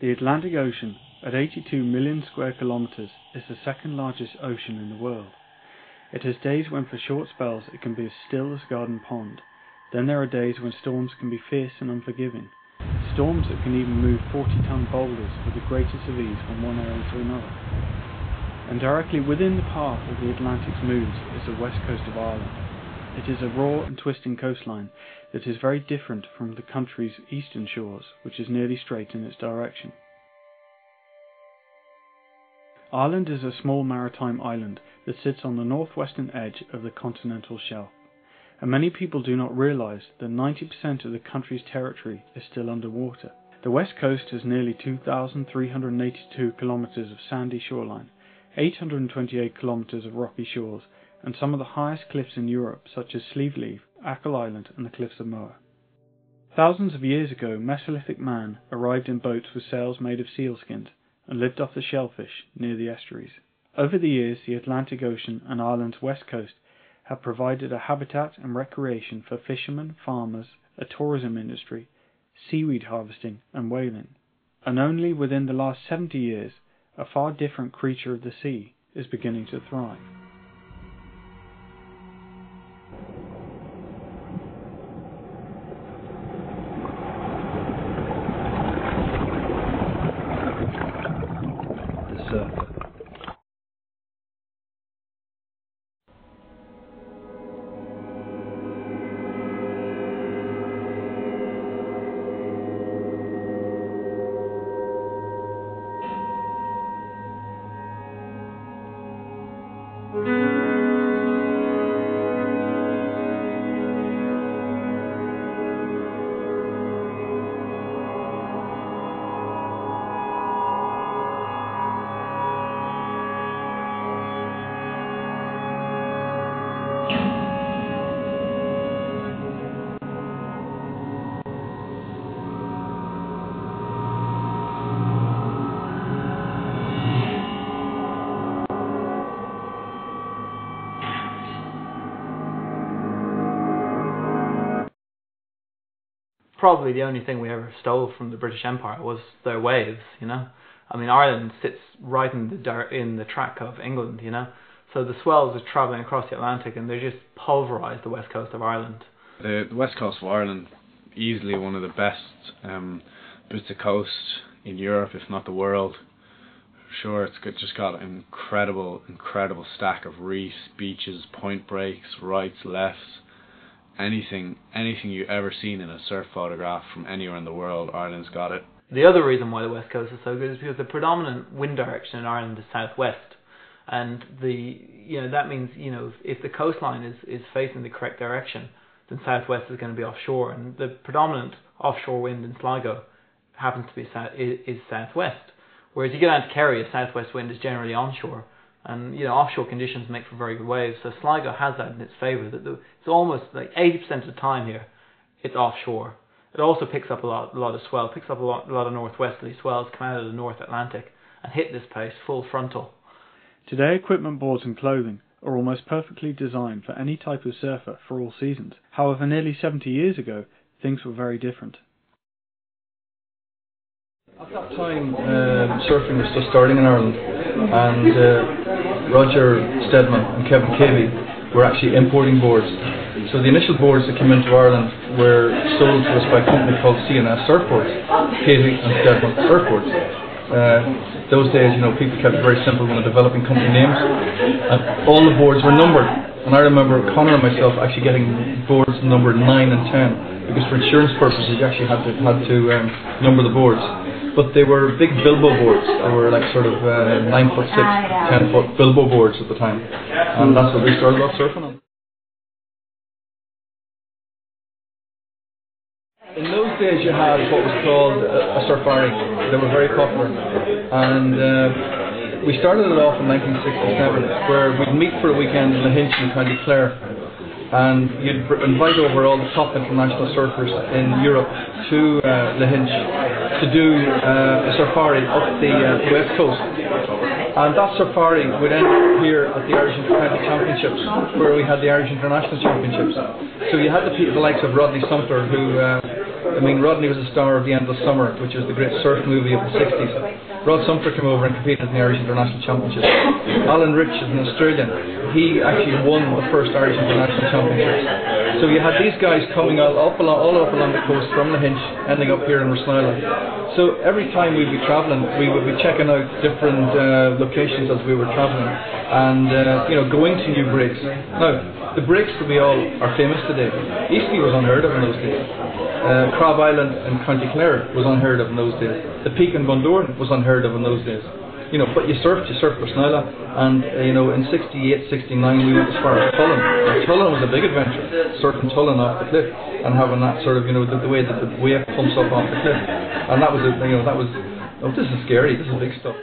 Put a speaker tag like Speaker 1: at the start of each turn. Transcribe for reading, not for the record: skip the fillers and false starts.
Speaker 1: The Atlantic Ocean, at 82 million square kilometers, is the second largest ocean in the world. It has days when for short spells it can be as still as a garden pond. Then there are days when storms can be fierce and unforgiving. Storms that can even move 40-ton boulders with the greatest of ease from one area to another. And directly within the path of the Atlantic's moods is the west coast of Ireland. It is a raw and twisting coastline that is very different from the country's eastern shores, which is nearly straight in its direction. Ireland is a small maritime island that sits on the northwestern edge of the continental shelf, and many people do not realise that 90% of the country's territory is still underwater. The west coast has nearly 2,382 kilometres of sandy shoreline, 828 kilometres of rocky shores, and some of the highest cliffs in Europe, such as Slieve, Achill Island and the Cliffs of Moher. Thousands of years ago, Mesolithic man arrived in boats with sails made of sealskins and lived off the shellfish near the estuaries. Over the years, the Atlantic Ocean and Ireland's west coast have provided a habitat and recreation for fishermen, farmers, a tourism industry, seaweed harvesting and whaling. And only within the last 70 years, a far different creature of the sea is beginning to thrive.
Speaker 2: Probably the only thing we ever stole from the British Empire was their waves, you know. I mean, Ireland sits right in the track of England, you know. So the swells are travelling across the Atlantic and they just pulverise the west coast of Ireland.
Speaker 3: The west coast of Ireland, easily one of the best bits of coast in Europe, if not the world. Sure, just got an incredible stack of reefs, beaches, point breaks, rights, lefts. Anything you've ever seen in a surf photograph from anywhere in the world, Ireland's got it.
Speaker 2: The other reason why the west coast is so good is because the predominant wind direction in Ireland is southwest, and that means if the coastline is facing the correct direction, then southwest is going to be offshore, and the predominant offshore wind in Sligo happens to be is southwest. Whereas you get down to Kerry, a southwest wind is generally onshore. And offshore conditions make for very good waves. So Sligo has that in its favour. That it's almost like 80% of the time here, it's offshore. It also picks up a lot of swell. Picks up a lot of northwesterly swells come out of the North Atlantic and hit this place full frontal.
Speaker 1: Today, equipment, boards and clothing are almost perfectly designed for any type of surfer for all seasons. However, nearly 70 years ago, things were very different.
Speaker 4: At that time, surfing was just starting in Ireland, and Roger Steadman and Kevin Cavey were actually importing boards. So the initial boards that came into Ireland were sold to us by a company called C&S Surfboards, Cavey and Steadman Surfboards. Those days, people kept it very simple when they're developing company names, and all the boards were numbered. And I remember Connor and myself actually getting boards numbered 9 and 10, because for insurance purposes you actually had to number the boards. But they were big bilbo boards. They were like sort of 9'6", 10-foot bilbo boards at the time, and that's what we started off surfing on. In those days you had what was called a safari. They were very popular, and we started it off in 1967, where we'd meet for a weekend in Lahinch in County Clare, and you'd invite over all the top international surfers in Europe to Lahinch to do a safari up the west coast. And that safari would end up here at the Irish Intercounty Championships, where we had the Irish International Championships. So you had the likes of Rodney Sumter, who I mean, Rodney was a star of The Endless Summer, which was the great surf movie of the 60s. Rod Sumter came over and competed in the Irish International Championship. Alan Rich is an Australian. He actually won the first Irish International Championship. So you had these guys coming all up along the coast from Lahinch, ending up here in Rossnyland. So every time we'd be travelling, we would be checking out different locations as we were travelling, and going to new breaks. Now, the breaks that we all are famous today, Eastleigh was unheard of in those days. Crab Island in County Clare was unheard of in those days. The Peak in Bundoran was unheard of in those days. But you surfed Rossnyland, and in 68, 69 we went as far as Tullen. Tullen was a big adventure, surfing Tullen off the cliff and having that sort of the way that the wave pumps up off the cliff, and that was this is scary. This is big stuff.